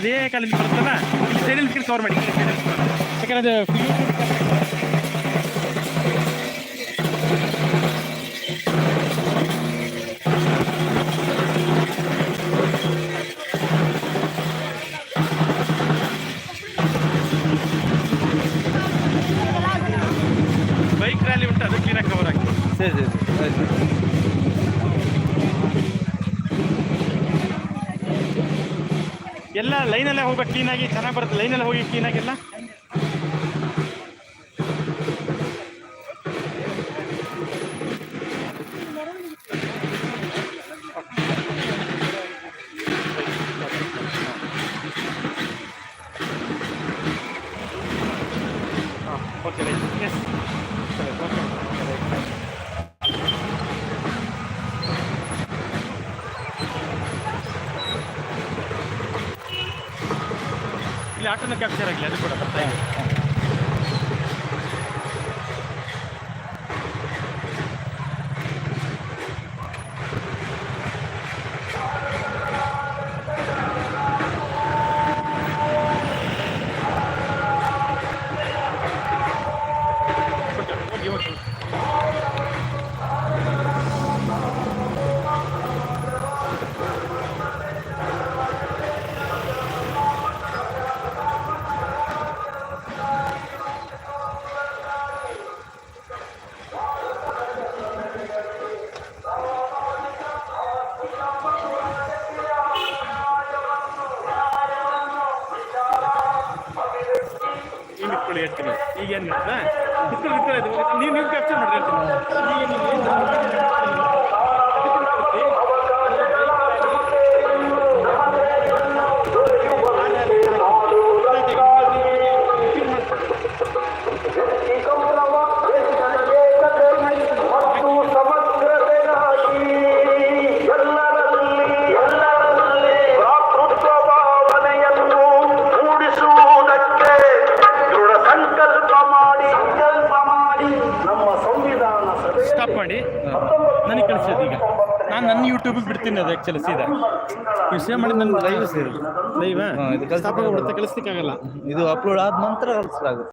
ಅದೇ ಕಾಲೇಜ್ ಬರುತ್ತಲ್ಲ ಇಲ್ಲಿ ಸೈಡಲ್ಲಿ ಕವರ್ ಮಾಡಿ ಯಾಕಂದ್ರೆ ಅದು ಬೈಕ್ ರ್ಯಾಲಿ ಉಂಟು ಅದು ಕ್ಲೀನಾಗಿ ಕವರ್ ಆಗಿ ಸರಿ ಎಲ್ಲ ಲೈನಲ್ಲೇ ಹೋಗ್ಬೇಕು ಕ್ಲೀನಾಗಿ ಚೆನ್ನಾಗಿ ಬರುತ್ತೆ ಲೈನಲ್ಲೇ ಹೋಗಿ ಕ್ಲೀನಾಗೆಲ್ಲ ಓಕೆ ರೈಟ್ ಎಸ್ ಓಕೆ ಇಲ್ಲಿ ಆಟೋನ ಕ್ಯಾಪ್ಚರ್ ಆಗಲಿ ಅದು ಕೂಡ ಬರ್ತಾ ಇದೆ ಓಕೆ ಇಟ್ಕೊಳ್ಳಿ ಹೇಳ್ತೀನಿ ಈಗೇನು ಮಾಡ್ತಾ ನೀವು ಕ್ಯಾಪ್ಚರ್ ಮಾಡಿ ಸ್ಟಾಪ್ ಮಾಡಿ ನನಗೆ ಕಳಿಸೋದು ಈಗ ನಾನು ನನ್ನ ಯೂಟ್ಯೂಬಿಗೆ ಬಿಡ್ತೀನಿ ಅದು ಆ್ಯಕ್ಚುಲಿ ಸೀದಾ ನೀವು ಸೇವ್ ಮಾಡಿ ನನ್ನ ಲೈವ್ ಸೇರಿ ಲೈವ್ ಸ್ಟಾಪ್ ಆಗಿಬಿಡುತ್ತೆ ಕಳಿಸ್ಲಿಕ್ಕಾಗಲ್ಲ ಇದು ಅಪ್ಲೋಡ್ ಆದ ನಂತರ ಕಳಿಸಲಾಗುತ್ತೆ.